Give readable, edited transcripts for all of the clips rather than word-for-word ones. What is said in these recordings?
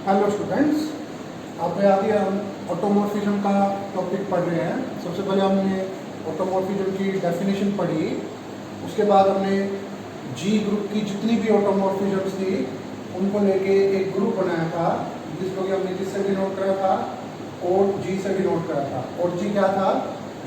Hello students, आपको याद है हम ऑटोमॉर्फिज्म का टॉपिक पढ़ रहे हैं। सबसे पहले हमने ऑटोमॉर्फिज्म की डेफिनेशन पढ़ी, उसके बाद हमने जी ग्रुप की जितनी भी ऑटोमॉर्फिज्म्स थी उनको लेके एक ग्रुप बनाया था, जिसको कि हमने किससे डिनोट करा था, और जी से डिनोट करा था। और जी क्या था,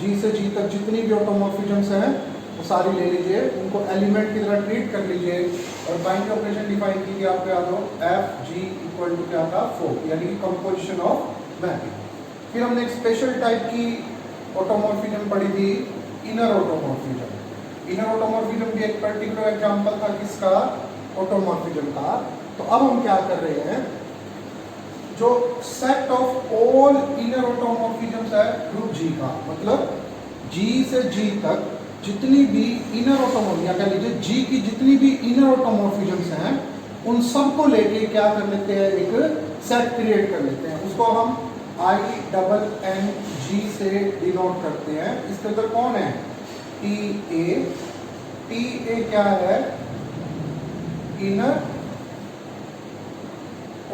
जी से जी तक जितनी भी ऑटोमॉर्फिज्म्स हैं वो सारी ले लीजिए, उनको एलिमेंट की तरह ट्रीट कर लीजिए और बाइनरी ऑपरेशन डिफाइन कीजिए। आपको याद हो एफ जी इक्वल टू क्या था, 4, यानी कि कंपोजिशन ऑफ मैपिंग। फिर हमने एक स्पेशल टाइप की ऑटोमॉर्फिज्म पढ़ी थी, इनर ऑटोमॉर्फिज्म। इनर ऑटोमॉर्फिज्म भी एक पर्टिकुलर एग्जांपल था किसका, ऑटोमॉर्फिज्म का। तो अब हम क्या कर रहे हैं, जो सेट ऑफ ऑल इनर ऑटोमॉर्फिज्म्स है ग्रुप जी का, मतलब जी से जी तक जितनी भी इनर ऑटोमॉर्फिज्म या कह लीजिए जी की जितनी भी इनर ऑटोमॉर्फिज्म्स हैं उन सब को लेके क्या कर लेते हैं, एक सेट क्रिएट कर लेते हैं। उसको हम INNG से डिनोट करते हैं। इसके अंदर कौन है, TA क्या है, इनर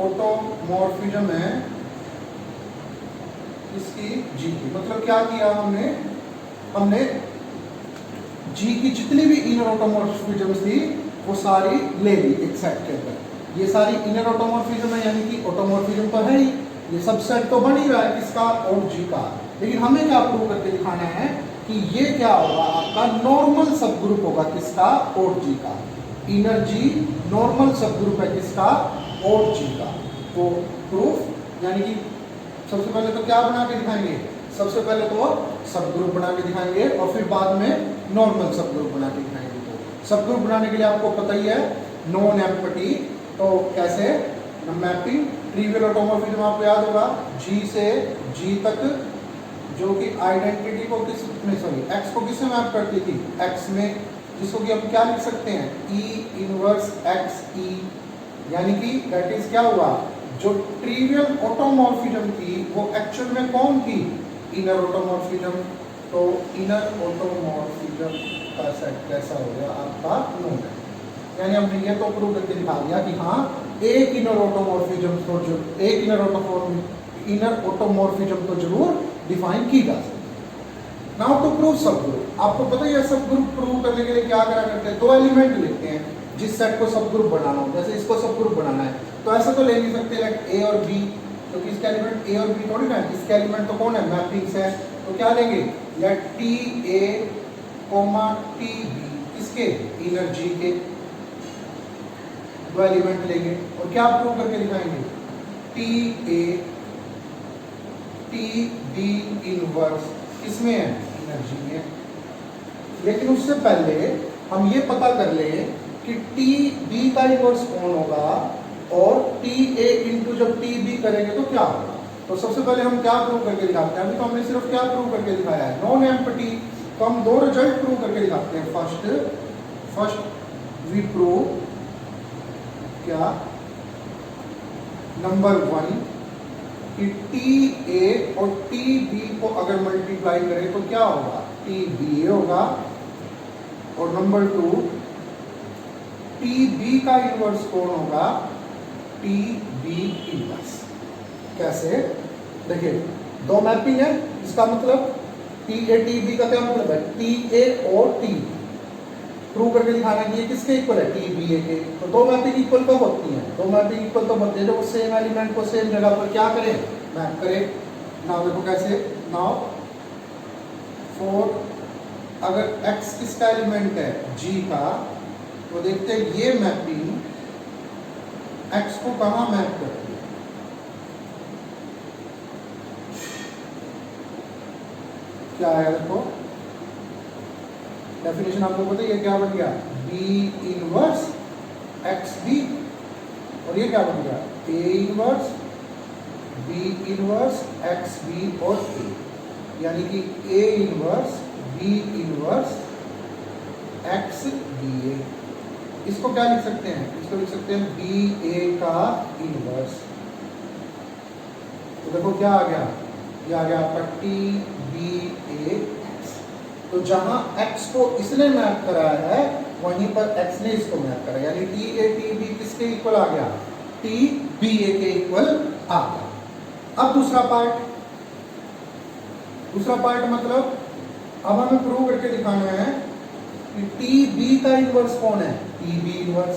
ऑटोमॉर्फिज्म है इसकी जी की। मतलब क्या किया हमने जी की जितनी भी इनर ऑटोमॉर्फिज्म्स थी वो सारी ले ली एक सेट के अंदर। ये सारी इनर ऑटोमॉर्फिज्म है, यानी कि ऑटोमॉर्फिज्म तो है ही, ये सब सेट तो बन ही रहा है किसका, और जी का। लेकिन हमें क्या प्रूव करके दिखाना है कि ये क्या होगा, आपका नॉर्मल सब ग्रुप होगा किसका, और जी का। इनर जी नॉर्मल सब ग्रुप है किसका, और जी का। तो प्रूफ यानी कि सबसे पहले तो क्या बना के दिखाएंगे, सबसे पहले तो सब ग्रुप बना के दिखाएंगे और फिर बाद में नॉर्मल सब ग्रुप बना के दिखाएंगे। तो सब ग्रुप बनाने के लिए आपको पता ही है नॉन एम्प्टी। तो कैसे, मैपिंग ट्रिवियल ऑटोमॉर्फिज्म आपको याद होगा, जी से जी तक जो कि आइडेंटिटी को एक्स को किससे मैप करती थी, एक्स में, जिसको कि हम क्या लिख सकते हैं, E इनवर्स एक्स ई, यानी कि दैट इज क्या हुआ, जो ट्रिवियल ऑटोमॉर्फिज्म थी वो एक्चुअल में कौन थी, इनर ऑटोमॉर्फिज्म। तो इनर ऑटोमॉर्फिज्म का सेट कैसा हो गया आपका, नोन है। यानी हमने ये तो प्रूव करके दिखा दिया कि हाँ एक इनर ऑटोमॉर्फिज्म तो जो एक इनर ऑटोमॉर्फिज्म तो जरूर डिफाइन की जा सकती है। नाउ टू प्रूव सब ग्रुप, आपको पता ही है सब ग्रुप प्रूव करने के लिए क्या करा करते हैं, दो एलिमेंट लिखते हैं जिस सेट को सब ग्रुप बनाना हो। जैसे इसको सब ग्रुप बनाना है तो ऐसा तो ले नहीं सकते लाइक ए और बी, क्योंकि इसका एलिमेंट ए और बी थोड़ी ना, इसके एलिमेंट तो कौन है, मैपिंग्स है। तो क्या लेंगे, लेट TA, TB, किसके, इनर जी के, दो एलिमेंट लेंगे और क्या प्रूव करके दिखाएंगे, TA TB इनवर्स किसमें है, इनर जी में। लेकिन उससे पहले हम ये पता कर लें कि TB का इनवर्स कौन होगा और TA इंटू जब TB करेंगे तो क्या होगा। तो सबसे पहले हम क्या प्रूव करके दिखाते हैं, अभी तो हमने सिर्फ क्या प्रूव करके दिखाया है, नॉन एम्प्टी। तो हम दो रिजल्ट प्रूव करके दिखाते हैं। फर्स्ट वी प्रूव क्या, नंबर 1 कि TA और TB को अगर मल्टीप्लाई करें तो क्या होगा, TBA होगा। और नंबर 2 TB का इनवर्स कौन होगा, TB इनवर्स। कैसे, देखिए दो मैपिंग है, इसका मतलब TA TB का क्या मतलब है, TA और TB प्रूव करके दिखाना कि ये किसके इक्वल है, TBA के। तो दो मैपिंग इक्वल कब होती है, दो मैपिंग इक्वल तब होती है जब सेम एलिमेंट को सेम जगह पर क्या करें, मैप करें। नाउ देखो कैसे, नाउ फॉर अगर x किसका एलिमेंट है, G का, तो देखते हैं ये मैपिंग x को कहां मैप करती है। क्या है, देखो डेफिनेशन आपको पता है, ये क्या बन गया, B इनवर्स XB, और ये क्या बन गया, A inverse B inverse XB और A, यानी कि A inverse B inverse XBA। इसको क्या लिख सकते हैं, इसको लिख सकते हैं BA का इनवर्स। तो देखो क्या आ गया, ये आ गया आपका TBA। तो जहां x को इसने मैप कराया है वहीं पर x ने इसको मैप करा, यानी TA TB किसके इक्वल आ गया, टी बी ए के इक्वल आ गया। अब दूसरा पार्ट मतलब अब हमें प्रूव करके दिखाना है कि टी बी का इनवर्स कौन है, टी बी इनवर्स।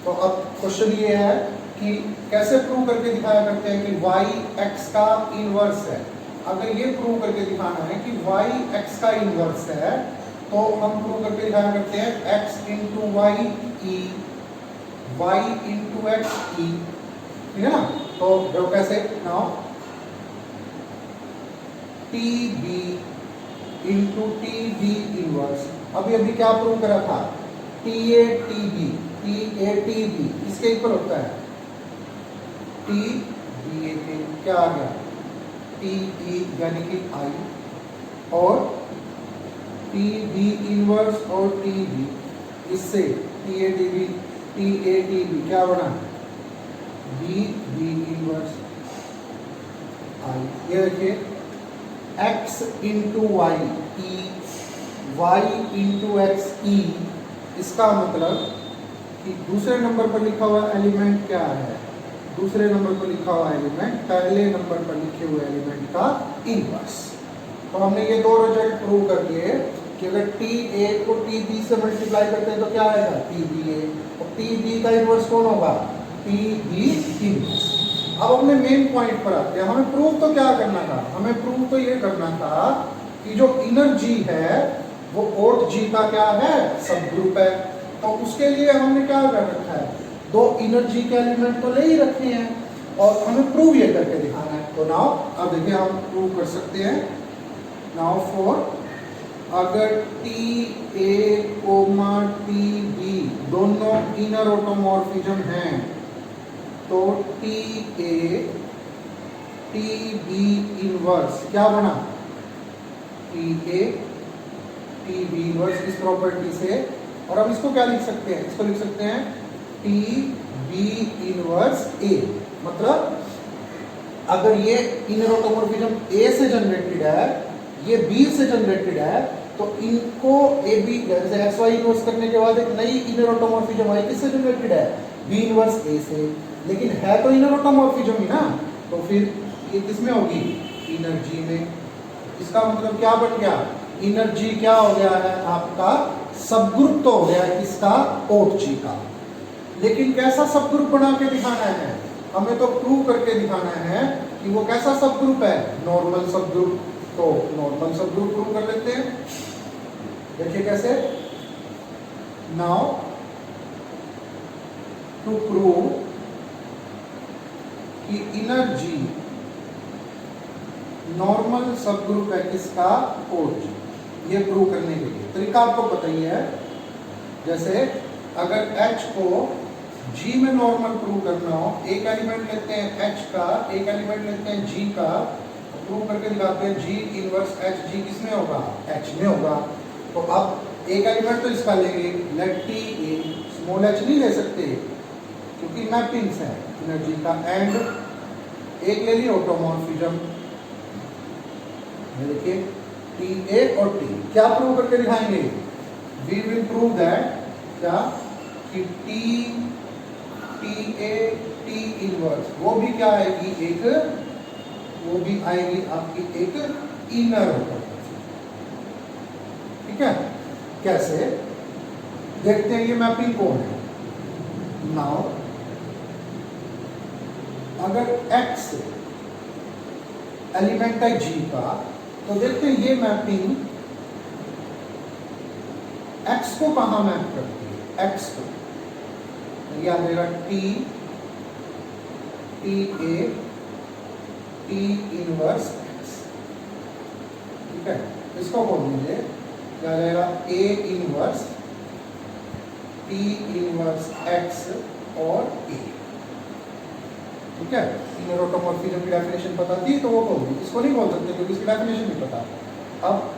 तो अब क्वेश्चन ये है कि कैसे प्रूव करके दिखाया करते हैं कि y x का इनवर्स है। अगर ये प्रूव करके दिखाना है कि y x का इनवर्स है तो हम प्रूव करके दिखाया करते हैं x into y e, y into x e, ठीक है ना। तो जो कैसे now t b into t b inverse, अभी क्या प्रूव करा था, टी ए टी बी इसके इक्वल होता है टी बी ए के, क्या आ गया टी ई यानी कि आई, और टी बी इनवर्स और टी बी, इससे टी ए टी बी क्या बना बी इनवर्स आई। ये देखिए x इंटू वाई ई, वाई इंटू एक्स ई, इसका मतलब कि दूसरे नंबर पर लिखा हुआ एलिमेंट क्या है, दूसरे नंबर पर लिखा हुआ एलिमेंट पहले नंबर पर लिखे हुए एलिमेंट का इनवर्स। तो हमने ये दो रिजल्ट प्रूव कर दिए कि अगर टी ए को टी बी से मल्टीप्लाई करते हैं तो क्या आएगा टी बी ए, और टी बी का इनवर्स कौन होगा टी बी इनवर्स। अब अपने मेन पॉइंट पर आते हैं, हमें प्रूव तो क्या करना था, हमें प्रूव तो ये करना था कि जो इनर जी है वो ओथ जी का क्या है सब ग्रुप है। तो उसके लिए हमने क्या कर रखा है, दो इनर जी के एलिमेंट तो ले ही रखे हैं और हमें प्रूव ये करके दिखाना है। तो नाउ अब देखिए हम प्रूव कर सकते हैं। नाउ फॉर अगर t a comma t b दोनों इनर ऑटोमॉर्फिज्म हैं तो t a t b inverse क्या बना t a t b inverse इस प्रॉपर्टी से। और हम इसको क्या लिख सकते हैं, इसको लिख सकते हैं टी बी इनवर्स ए। मतलब अगर ये इनर ऑटोमॉर्फिज्म ए से जनरेटेड है, ये बी से जनरेटेड है, तो इनको ए बी जैसे एक्स वाई इनवर्स करने के बाद एक नई इनर ऑटोमॉर्फिज्म आई किससे जनरेटेड है बी इनवर्स ए से, लेकिन है तो इनर ऑटोमॉर्फिज्म ही ना, तो फिर ये किसमें होगी इनर जी में। इसका मतलब क्या बन गया, इनर जी क्या हो गया है आपका सब ग्रुप तो हो गया है किसका ओथ जी का। लेकिन कैसा सब ग्रुप बना के दिखाना है, हमें तो प्रूव करके दिखाना है कि वो कैसा सब ग्रुप है नॉर्मल सब ग्रुप। तो नॉर्मल सब ग्रुप प्रूव कर लेते हैं, देखिए कैसे। नाउ टू प्रूव कि इनर जी नॉर्मल सब ग्रुप है किसका ओथ जी, ये प्रूव करने के लिए तरीका आपको पता ही है। जैसे अगर H को G में नॉर्मल प्रूव करना हो, एक एलिमेंट लेते हैं H का, एक एलिमेंट लेते हैं G का, प्रूव करके दिखाते हैं G इनवर्स H G किसमें होगा H में होगा। तो अब एक एलिमेंट तो इसका लेंगे, let t a, small h नहीं ले सकते क्योंकि मैपिंग्स है एनर्जी का, एंड एक ले लिया ऑटोमॉर्फिज्म, देखिए टी ए और टी, क्या प्रूव करके दिखाएंगे, वी विल प्रूव दैट क्या कि टी ए टी इनवर्स वो भी क्या आएगी एक, वो भी आएगी आपकी एक इनर ऑटोमॉर्फिज्म, ठीक है। कैसे देखते हैं, ये मैपिंग कौन है। नाउ अगर x एलिमेंट है G का, तो देखते हैं ये मैपिंग x को कहाँ मैप करती है, x को या देगा T a T inverse x, ठीक है। इसको बोल दीजिए क्या रहेगा a inverse T inverse x और a, ठीक है। इनर ऑटोमॉर्फिज्म की डेफिनेशन पता थी तो वो बोल दी, इसको नहीं बोल सकते क्योंकि इसकी डेफिनेशन नहीं पता। अब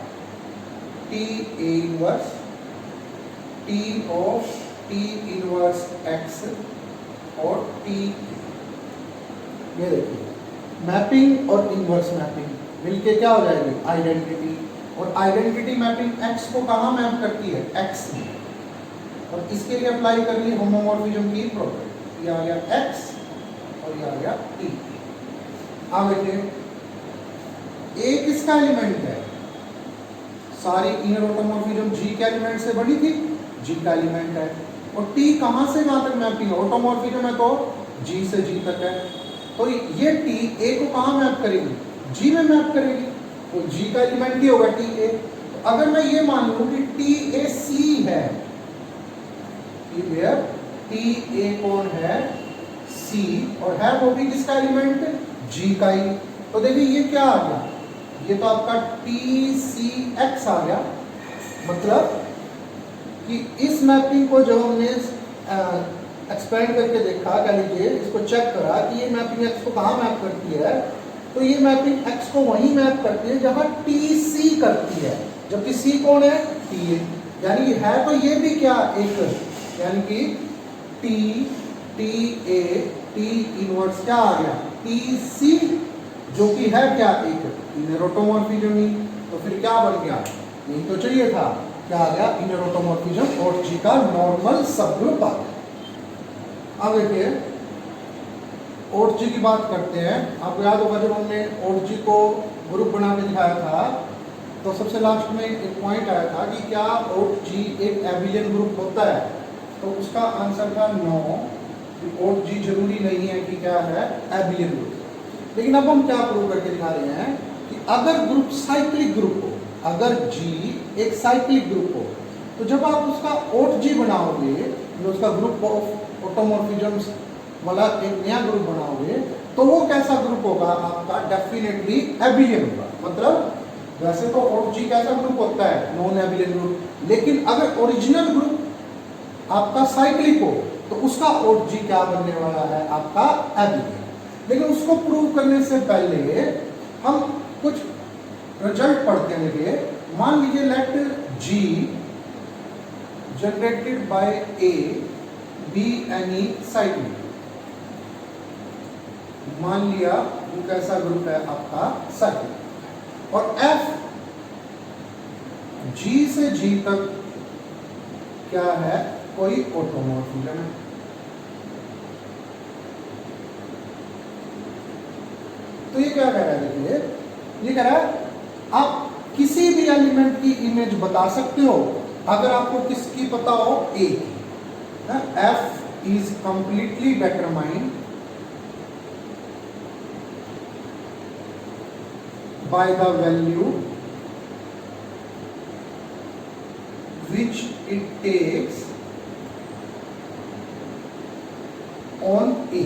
T A inverse T of T inverse x और टी, ये देखिए मैपिंग और इनवर्स मैपिंग मिलके क्या हो जाएगी आइडेंटिटी, और आइडेंटिटी मैपिंग एक्स को कहाँ मैप करती है एक्स में, और इसके लिए अप्लाई कर ली होमोमॉर्फिज्म की प्रॉपर्टी, आ गया एक्स तो ये आ गया टी। आगे देखिए, ए किसका एलिमेंट है? सारी इनर ऑटोमॉर्फिज्म जी के एलिमेंट से बनी थी, जी का एलिमेंट है। और टी कहां से कहां तक मैपिंग है? ऑटोमॉर्फिज्म है तो जी से जी तक है, तो ये टी ए को कहां मैप करेगी? जी में मैप करेगी, तो जी का एलिमेंट ही होगा टी ए। तो अगर मैं ये मान लूं कि टी ए सी है, टी ए कौन है? सी, और है वो भी किसका एलिमेंट? जी का ही। तो देखिए ये क्या आ गया? ये तो आपका टी सी एक्स आ गया। मतलब कि इस मैपिंग को जब हमने एक्सपेंड करके देखा, कह लीजिए इसको चेक करा कि ये मैपिंग एक्स को कहाँ मैप करती है, तो ये मैपिंग एक्स को वहीं मैप करती है जहाँ टी सी करती है, जबकि सी कौन है? T A. यानी है तो ये भी क्या एक, यानी कि T T a T inverse क्या आ गया? टी सी, जो कि है क्या? एक इनर ऑटोमॉर्फिज्म ही। तो फिर क्या बन गया? यही तो चाहिए था, क्या आ गया? इनर ऑटोमॉर्फिज्म और जी का नॉर्मल सबग्रुप आ गया। अब देखिए और जी की बात करते हैं। आपको याद होगा जब हमने और जी को ग्रुप बना के दिखाया था, तो सबसे लास्ट में एक पॉइंट आया था कि क्या और जी एक एबिलियन ग्रुप होता है? तो उसका आंसर था नो, और जी जरूरी नहीं है कि क्या है? Abelian group. लेकिन अब हम क्या प्रूव करके दिखा रहे हैं कि अगर ग्रुप साइक्लिक ग्रुप हो, अगर जी एक साइक्लिक ग्रुप हो, तो जब आप उसका ओट जी बनाओगे, जो उसका ग्रुप ऑफ ऑटोमॉर्फिज्म्स वाला एक नया ग्रुप बनाओगे, तो वो कैसा ग्रुप होगा? आपका डेफिनेटली एबिलियन होगा। मतलब वैसे तो ओट जी कैसा ग्रुप होता है? Non abelian group. लेकिन अगर ओरिजिनल ग्रुप आपका साइक्लिक हो, तो उसका ओट जी क्या बनने वाला है? आपका एबिलियन। लेकिन उसको प्रूव करने से पहले हम कुछ रिजल्ट पढ़ते हैं। देखिए, मान लीजिए let g generated by a b any cyclic. मान लिया वो कैसा ग्रुप है? आपका साइक्लिक। और एफ जी से जी तक क्या है? कोई ऑटोमॉर्फिज्म है। तो ये क्या कह रहा है? देखिए ये कह रहा है आप किसी भी एलिमेंट की इमेज बता सकते हो अगर आपको किसकी पता हो? ए की। F is completely determined by the value which it takes on A।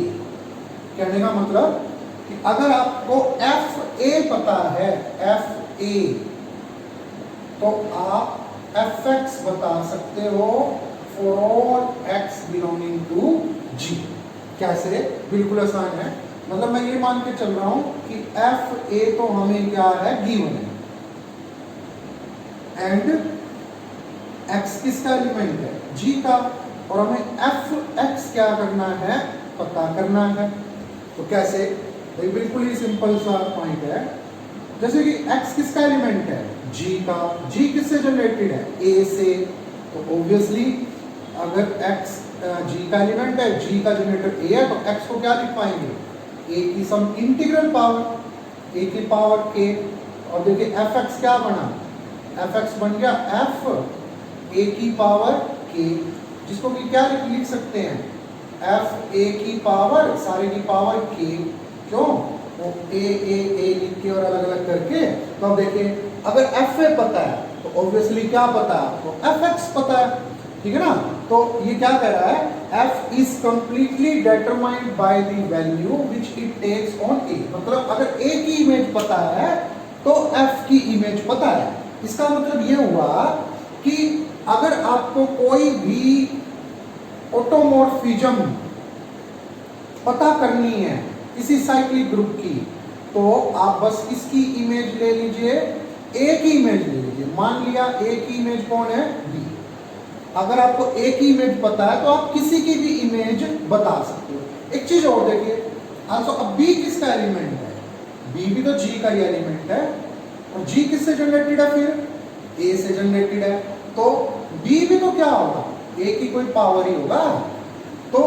कहने का मतलब कि अगर आपको एफ ए पता है, एफ ए, तो आप एफ एक्स बता सकते हो for all X belonging to G. कैसे? बिल्कुल आसान है। मतलब मैं ये मान के चल रहा हूं कि एफ ए तो हमें क्या है? गिवन है, एंड एक्स किसका एलिमेंट है? जी का, और हमें एफ एक्स क्या करना है? पता करना है। तो कैसे? तो बिल्कुल ही सिंपल सा पॉइंट है। जैसे कि एक्स किसका एलिमेंट है? जी का। जी किससे जनरेटेड है? ए से। तो ऑब्वियसली अगर एक्स जी का एलिमेंट है, जी का जनरेटर ए है, तो एक्स को क्या लिख पाएंगे? ए की सम इंटीग्रल पावर, ए की पावर के। और देखिए एफ एक्स क्या बना? एफ एक्स बन गया एफ ए की पावर के, जिसको कि क्या लिख सकते हैं? एफ ए की पावर, सारे की पावर के। क्यों? वो ए लिख के और अलग अलग करके। तो अब देखिए अगर एफ ए पता है तो ऑब्वियसली क्या पता है? तो एफ एक्स पता है, ठीक है ना? तो ये क्या कह रहा है? f is completely determined by the value which it takes on A। मतलब अगर A की इमेज पता है तो f की इमेज पता है। इसका मतलब ये हुआ कि अगर आपको कोई भी ऑटोमॉर्फिज्म पता करनी है किसी साइक्लिक ग्रुप की, तो आप बस इसकी इमेज ले लीजिए, A की इमेज ले लीजिए। मान लिया A की इमेज कौन है? B। अगर आपको ए की इमेज पता है तो आप किसी की भी इमेज बता सकते हो। एक चीज और देखिए, आल्सो अब बी किसका एलिमेंट है? बी भी तो जी का ही एलिमेंट है, और जी किससे जनरेटेड है? फिर ए से जनरेटेड है। तो बी भी तो क्या होगा? ए की कोई पावर ही होगा। तो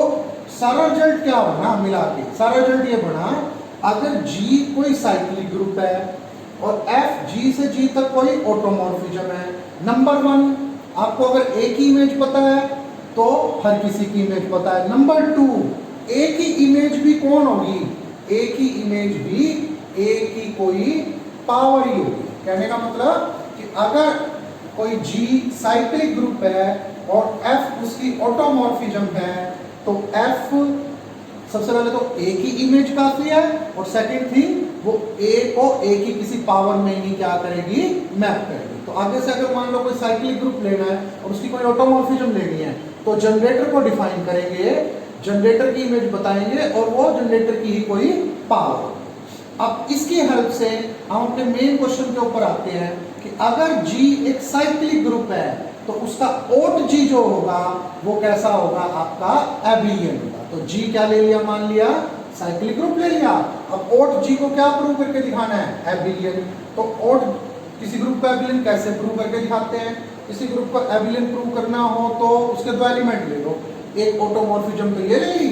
सारा रिजल्ट क्या बना मिला के, सारा रिजल्ट ये बना, अगर G कोई साइक्लिक ग्रुप है और F G से G तक कोई ऑटोमॉर्फिज्म है। नंबर 1, आपको अगर A की इमेज पता है तो हर किसी की इमेज पता है। नंबर 2, A की इमेज भी कौन होगी, A की इमेज भी A की कोई पावर ही होगी। कहने का मतलब कि अगर कोई G साइक्लिक ग्रुप है और F उसकी ऑटोमॉर्फिज्म है तो F सबसे पहले तो A की इमेज काफी है और सेकंड थिंग वो A को A की किसी पावर में ही क्या करेगी, मैप करेगी। तो आगे से अगर मान लो कोई साइक्लिक ग्रुप लेना है और उसकी कोई ऑटोमॉर्फिज्म लेनी है तो जनरेटर को डिफाइन करेंगे, जनरेटर की इमेज बताएंगे और वो जनरेटर की ही कोई पावर। अब इसकी हेल्प से हम अपने मेन क्वेश्चन के ऊपर आते हैं कि अगर G एक साइक्लिक ग्रुप है तो उसका ओट G जो होगा वो कैसा होगा, आपका एबिलियन होगा। तो G क्या ले लिया, मान लिया साइक्लिक ग्रुप ले लिया। अब ओट G को क्या प्रूव करके दिखाना है, एबिलियन। तो ओट किसी ग्रुप का एबिलियन कैसे प्रूव करके दिखाते हैं, किसी ग्रुप का एबिलियन प्रूव करना हो तो उसके दो एलिमेंट ले लो, एक ऑटोमॉर्फिज्म तो ये ले ली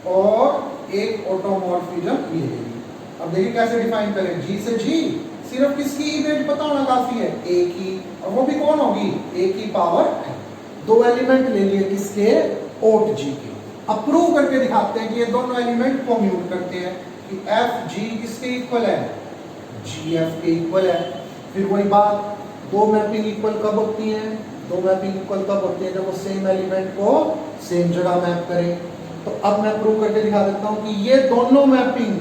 और एक ऑटोमॉर्फिज्म ये ले ली। अब देखिए कैसे डिफाइन करें, G से G सिर्फ किसकी इमेज पता होना काफी है, A की, और वो भी कौन होगी, A की पावर n। दो एलिमेंट ले लिए किसके, ओट G के। अब प्रूव करके दिखाते हैं कि ये दोनों एलिमेंट कम्यूट करते हैं कि F G किसके इक्वल है, G F के इक्वल है। फिर वही बात, दो मैपिंग इक्वल कब होती हैं, दो मैपिंग इक्वल तब होती है जब वो सेम एलिमेंट को सेम जगह मैप करें। तो अब मैं प्रूव करके दिखा देता हूं कि ये दोनों मैपिंग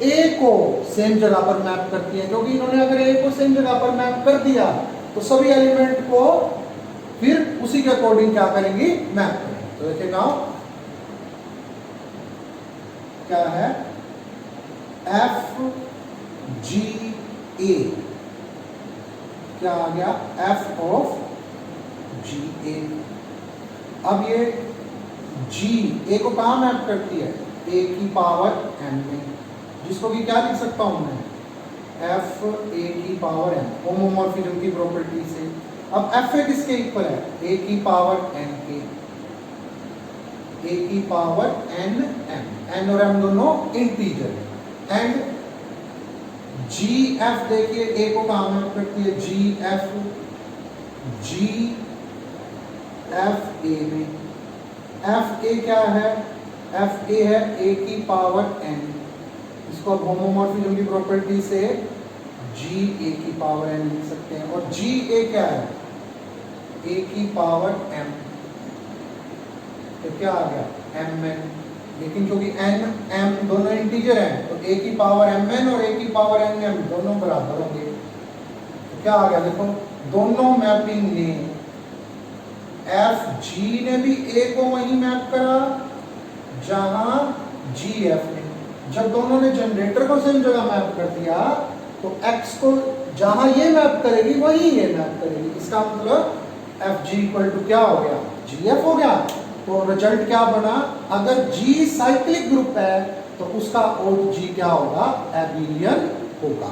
A को सेम जगह पर मैप करती है, क्योंकि इन्होंने अगर A को सेम जगह पर मैप कर दिया तो सभी एलिमेंट को फिर उसी के अकॉर्डिंग क्या करेंगी, मैप करेंगे। तो देखिए नाउ क्या है, F G A क्या आ गया, F ऑफ G A। अब ये G A को कहां मैप करती है, A की पावर n में, जिसको कि क्या लिख सकता हूं मैं, F A की पावर n, होमोमॉर्फिज्म की प्रॉपर्टी से। अब F A किसके इक्वल है, A की पावर n के, A की पावर n m, n और m दोनों इंटीजर है। एंड G F देखिए A को कहां मैप करती है, G F A में। F A क्या है, F A है A की पावर n, इसको आप होमोमॉर्फिज्म की प्रॉपर्टी से G A की पावर n लिख सकते हैं। और G A क्या है, A की पावर m, तो क्या आ गया, mn। लेकिन क्योंकि n m दोनों इंटीजर हैं तो A की पावर mn और A की पावर nm दोनों बराबर होंगे। तो क्या आ गया, देखो दोनों मैपिंग ने, F G ने भी A को वहीं मैप करा जहां G F ने। जब दोनों ने जनरेटर को सेम जगह मैप कर दिया तो X को जहां ये मैप करेगी वहीं ये मैप करेगी। इसका मतलब F G इक्वल टू क्या हो गया, G F हो गया। तो रिजल्ट क्या बना, अगर G साइक्लिक ग्रुप है तो उसका ओट G क्या होगा, एबिलियन होगा।